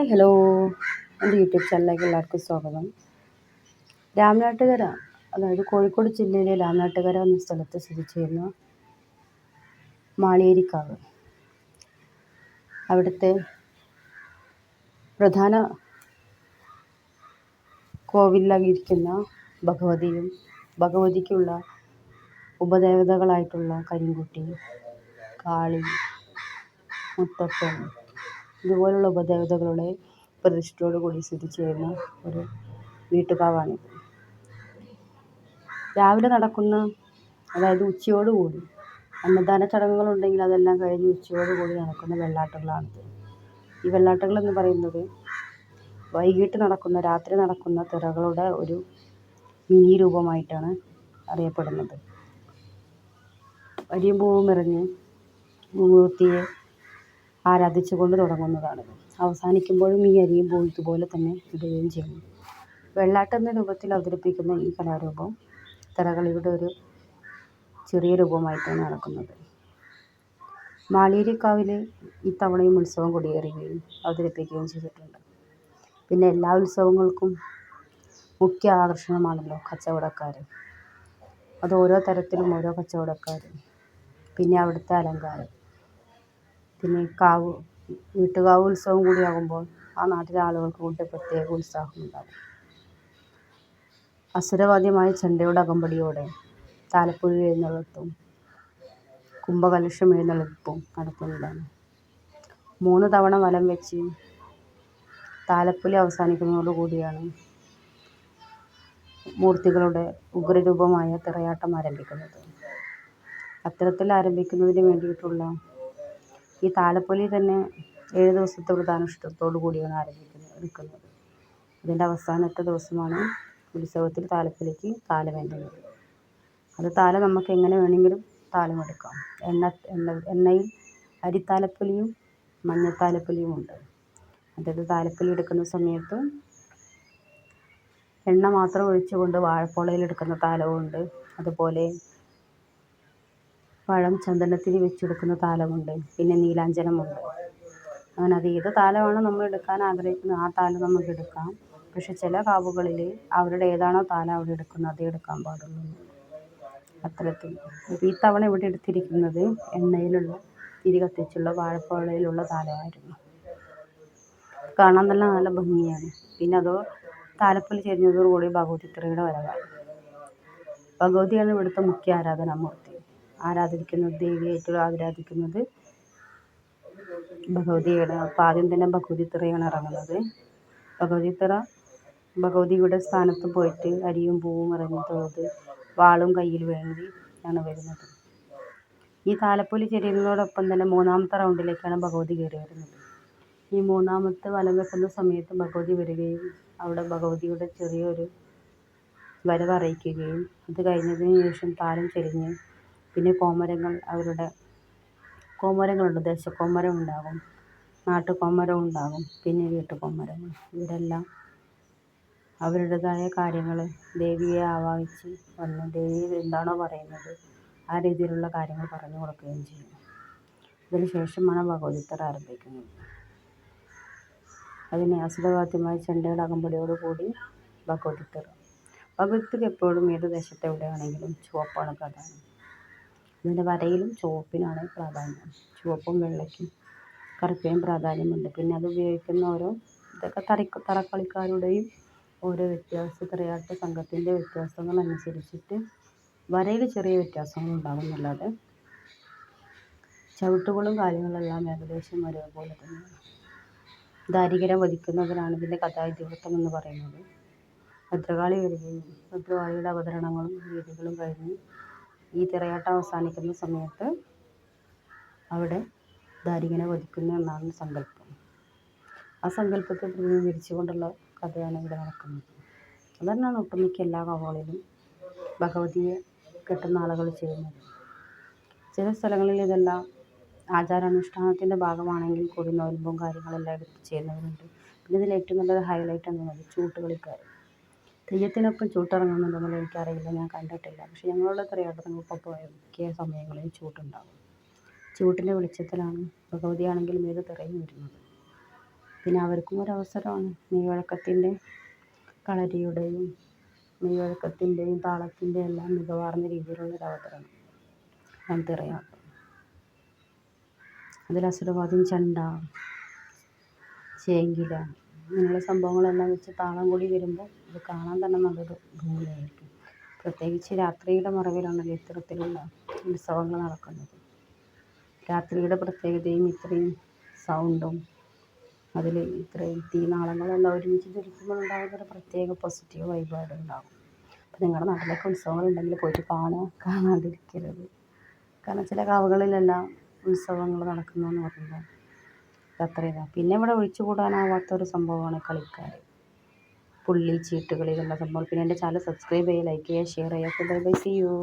Hi hello, എൻ്റെ YouTube ചാനലിലേക്ക് എല്ലാവർക്കും സ്വാഗതം. രാമനാട്ടുകര, അതായത് കോഴിക്കോട് ജില്ലയിലെ രാമനാട്ടുകര എന്ന സ്ഥലത്ത് സ്ഥിതി ചെയ്യുന്ന മാളിയേരിക്കാവ്, അവിടുത്തെ പ്രധാന കോവിലായിരിക്കുന്ന ഭഗവതിയും ഭഗവതിക്കുള്ള ഉപദേവതകളായിട്ടുള്ള കരിങ്കുട്ടി, കാളി, മുത്തപ്പൻ ഇതുപോലുള്ള ഉപദേവതകളുടെ പ്രതിഷ്ഠയോട് കൂടി സ്ഥിതി ചെയ്യുന്ന ഒരു വീട്ടുകാവാണിത്. രാവിലെ നടക്കുന്ന, അതായത് ഉച്ചയോടുകൂടി അന്നദാന ചടങ്ങുകളുണ്ടെങ്കിൽ അതെല്ലാം കഴിഞ്ഞ് ഉച്ചയോടുകൂടി നടക്കുന്ന വെള്ളാട്ടങ്ങളാണിത്. ഈ വെള്ളാട്ടങ്ങൾ എന്ന് പറയുന്നത് വൈകിട്ട് നടക്കുന്ന, രാത്രി നടക്കുന്ന തിറകളുടെ ഒരു മിനി രൂപമായിട്ടാണ് അറിയപ്പെടുന്നത്. അരിയും പൂവും എറിഞ്ഞ് മൂർത്തിയെ ആരാധിച്ചുകൊണ്ട് തുടങ്ങുന്നതാണിത്. അവസാനിക്കുമ്പോഴും ഈ അരിയും പൂവും ഇതുപോലെ തന്നെ ഇടുകയും ചെയ്യുന്നു. വെള്ളാട്ടം എന്ന രൂപത്തിൽ അവതരിപ്പിക്കുന്ന ഈ കലാരൂപം തിറകളിയുടെ ഒരു ചെറിയ രൂപമായിട്ടാണ് നടക്കുന്നത്. മാളിയേരിക്കാവിൽ ഇത്തവണയും ഉത്സവം കൊടിയേറുകയും അവതരിപ്പിക്കുകയും ചെയ്തിട്ടുണ്ട്. പിന്നെ എല്ലാ ഉത്സവങ്ങൾക്കും മുഖ്യ ആകർഷണമാണല്ലോ കച്ചവടക്കാർ. അത് ഓരോ തരത്തിലും ഓരോ കച്ചവടക്കാർ. പിന്നെ അവിടുത്തെ അലങ്കാരം, പിന്നെ വീട്ടുകാവ് ഉത്സവം കൂടിയാകുമ്പോൾ ആ നാട്ടിലെ ആളുകൾക്ക് കൊണ്ട് പ്രത്യേക ഉത്സാഹമുണ്ടാകും. അസുരവാദ്യമായ ചെണ്ടയുടെ അകമ്പടിയോടെ താലപ്പൊലി എഴുന്നള്ളത്തും കുംഭകലശം എഴുന്നള്ളിപ്പും നടത്തുന്നതാണ്. 3 തവണ വലം വെച്ച് താലപ്പൊലി അവസാനിക്കുന്നതോടുകൂടിയാണ് മൂർത്തികളുടെ ഉഗ്രരൂപമായ തിറയാട്ടം ആരംഭിക്കുന്നത്. അത്തരത്തിൽ ആരംഭിക്കുന്നതിന് വേണ്ടിയിട്ടുള്ള ഈ താലപ്പൊലി തന്നെ 7 ദിവസത്തെ വ്രതാനുഷ്ഠാനത്തോടു കൂടിയാണ് എടുക്കുന്നത്. അതിൻ്റെ അവസാനത്തെ ദിവസമാണ് ഉത്സവത്തിൽ താലപ്പൊലിക്ക് താലമേന്തുന്നത്. അത് താലം നമുക്ക് എങ്ങനെ വേണമെങ്കിലും താലമെടുക്കാം. എണ്ണയിൽ അരിത്താലപ്പൊലിയും മഞ്ഞത്താലപ്പൊലിയും ഉണ്ട്. അതായത് താലപ്പൊലി എടുക്കുന്ന സമയത്ത് എണ്ണ മാത്രം ഒഴിച്ചുകൊണ്ട് വാഴപ്പോളയിൽ എടുക്കുന്ന താലമുണ്ട്. അതുപോലെ പഴം ചന്ദനത്തിൽ വെച്ചെടുക്കുന്ന താലമുണ്ട്. പിന്നെ നീലാഞ്ജനമുണ്ട്. അങ്ങനെ അത് ഏത് താലമാണോ നമ്മൾ എടുക്കാൻ ആഗ്രഹിക്കുന്നത് ആ താലം നമുക്ക് എടുക്കാം. പക്ഷെ ചില കാവുകളിൽ അവരുടെ ഏതാണോ താലം അവിടെ എടുക്കുന്നത് അതേ എടുക്കാൻ പാടുള്ളൂ. അത്തരത്തിൽ ഈ തവണ ഇവിടെ എടുത്തിരിക്കുന്നത് എണ്ണയിലുള്ള തിരി കത്തിച്ചുള്ള വാഴപ്പോളയിലുള്ള താലമായിരുന്നു. കാണാൻ തന്നെ നല്ല ഭംഗിയാണ്. പിന്നെ അതോ താലപ്പൊലി ചെരിഞ്ഞതോടുകൂടി ഭഗവതിത്തിറയുടെ വരവായി. ഭഗവതിയാണ് ഇവിടുത്തെ മുഖ്യ ആരാധനാമൂർത്തി. ദേവിയായിട്ട് ആരാധിക്കുന്നത് ഭഗവതിയാണ്. അപ്പോൾ ആദ്യം തന്നെ ഭഗവതിത്തിറയാണ് ഇറങ്ങുന്നത്. ഭഗവതിയുടെ സ്ഥാനത്ത് പോയിട്ട് അരിയും പൂവും എറിഞ്ഞ് തൊഴുത് വാളും കയ്യിൽ വേണ്ടി ആണ് വരുന്നത്. ഈ താലപ്പൊലി ചെരിയുന്നതോടൊപ്പം തന്നെ 3ാമത്തെ റൗണ്ടിലേക്കാണ് ഭഗവതി കയറി വരുന്നത്. ഈ 3ാമത്തെ വലം വെക്കുന്ന സമയത്ത് ഭഗവതി വരികയും അവിടെ ഭഗവതിയുടെ ചെറിയൊരു വരവ് അറിയിക്കുകയും അത് കഴിഞ്ഞതിന് ശേഷം താലം ചെരിഞ്ഞ് പിന്നെ കോമരങ്ങളുണ്ട്. ദേശക്കൊമരം ഉണ്ടാകും, നാട്ടുകൊമരം ഉണ്ടാകും, പിന്നെ വീട്ടുകൊമരങ്ങൾ. ഇവരെല്ലാം അവരുടേതായ കാര്യങ്ങൾ ദേവിയെ ആവാഹിച്ച് വന്ന് ദേവി എന്താണോ പറയുന്നത് ആ രീതിയിലുള്ള കാര്യങ്ങൾ പറഞ്ഞു കൊടുക്കുകയും ചെയ്യും. അതിന് ശേഷമാണ് ഭഗവതിത്തിറ ആരംഭിക്കുന്നത്. അതിന് അസുരവാദ്യമായ ചെണ്ടയുടെ അകമ്പടിയോടുകൂടി ഭഗവതിക്ക് എപ്പോഴും ഏത് ദേശത്ത് എവിടെയാണെങ്കിലും ചുവപ്പാണ് പ്രാധാന്യം. അതിൻ്റെ വരയിലും ചുവപ്പിനാണ് പ്രാധാന്യം. ചുവപ്പും വെള്ളയ്ക്കും കറുപ്പിനും പ്രാധാന്യമുണ്ട്. പിന്നെ അത് ഉപയോഗിക്കുന്ന ഇതൊക്കെ തറക്കളിക്കാരുടെയും ഓരോ തിറയാട്ട സംഘത്തിൻ്റെ വ്യത്യാസങ്ങൾ അനുസരിച്ചിട്ട് വരയിൽ ചെറിയ വ്യത്യാസങ്ങൾ ഉണ്ടാകുന്നല്ലാതെ ചവിട്ടുകളും കാര്യങ്ങളെല്ലാം ഏകദേശം ഒരേപോലെ തന്നെയാണ്. ദാരികരെ വധിക്കുന്നതിനാണ് ഇതിൻ്റെ കഥാഇതിവൃത്തം എന്ന് പറയുന്നത്. ഭദ്രകാളി വരികയും ഭദ്രകാളിയുടെ അവതരണങ്ങളും രീതികളും കഴിഞ്ഞ് ഈ തിറയാട്ടം അവസാനിക്കുന്ന സമയത്ത് അവിടെ ദാരികനെ വധിക്കുന്നു എന്നാണ് സങ്കല്പം. ആ സങ്കല്പത്തെ പ്രതിനിധീകരിച്ചുകൊണ്ടുള്ള കഥയാണ് ഇവിടെ നടക്കുന്നത്. അതന്നെയാണ് ഒട്ടുമിക്ക എല്ലാ കാവുകളിലും ഭഗവതിയെ കെട്ടുന്ന ആളുകൾ ചെയ്യുന്നത്. ചില സ്ഥലങ്ങളിൽ ഇതെല്ലാം ആചാരാനുഷ്ഠാനത്തിൻ്റെ ഭാഗമാണെങ്കിൽ കൂടി നോയമ്പും കാര്യങ്ങളെല്ലാം എടുത്ത് ചെയ്യുന്നവരുണ്ട്. പിന്നെ ഇതിൽ ഏറ്റവും നല്ലൊരു ഹൈലൈറ്റ് എന്നുള്ളത് ചൂട്ടുകളിക്കാർ. തെയ്യത്തിനൊപ്പം ചൂട്ടിറങ്ങുന്നുണ്ടെന്നുള്ള എനിക്കറിയില്ല, ഞാൻ കണ്ടിട്ടില്ല. പക്ഷെ ഞങ്ങളുടെ തിറയാട്ടങ്ങൾക്കൊപ്പം മിക്ക സമയങ്ങളിൽ ചൂട്ടുണ്ടാകും. ചൂട്ടിൻ്റെ വെളിച്ചത്തിലാണ് ഭഗവതിയാണെങ്കിലും ഏത് തിറയും വരുന്നത്. പിന്നെ അവർക്കും ഒരവസരമാണ് മെയ്വഴക്കത്തിൻ്റെ കളരിയുടെയും മെയ്വഴക്കത്തിൻ്റെയും താളത്തിൻ്റെയും എല്ലാം മികവാർന്ന രീതിയിലുള്ളൊരു അവതരണം ആണ് തിറയാട്ടം. അതിൽ അസുരവാദ്യം, ചെണ്ട, ചേങ്കില ഇങ്ങനെയുള്ള സംഭവങ്ങളെല്ലാം വെച്ച് താളം കൂടി വരുമ്പോൾ ഇത് കാണാൻ തന്നെ നല്ലൊരു ഭംഗിയായിരിക്കും. പ്രത്യേകിച്ച് രാത്രിയുടെ മറവിലാണല്ലോ ഇത്തരത്തിലുള്ള ഉത്സവങ്ങൾ നടക്കുന്നത്. രാത്രിയുടെ പ്രത്യേകതയും ഇത്രയും സൗണ്ടും അതിൽ ഇത്രയും തീനാളങ്ങളെല്ലാം ഒരുമിച്ച് ജ്വലിക്കുമ്പോൾ ഉണ്ടാകുന്നൊരു പ്രത്യേക പോസിറ്റീവ് വൈബായിട്ട് ഉണ്ടാകും. അപ്പം നിങ്ങളുടെ നാട്ടിലൊക്കെ ഉത്സവങ്ങളുണ്ടെങ്കിൽ പോയിട്ട് കാണാണ്ടിരിക്കരുത്. കാരണം ചില കാവുകളിലെല്ലാം ഉത്സവങ്ങൾ നടക്കുന്നതെന്ന് പറയുമ്പോൾ അത്ര ഇതാണ്. പിന്നെ ഇവിടെ ഒഴിച്ചുകൂടാനാവാത്തൊരു സംഭവമാണ് കളിക്കാർ, പുള്ളി ചീട്ടുകളി എന്നുള്ള സംഭവം. പിന്നെ എൻ്റെ ചാനൽ സബ്സ്ക്രൈബ് ചെയ്യുക, ലൈക്ക് ചെയ്യുക, ഷെയർ ചെയ്യുക. Bye bye, see U.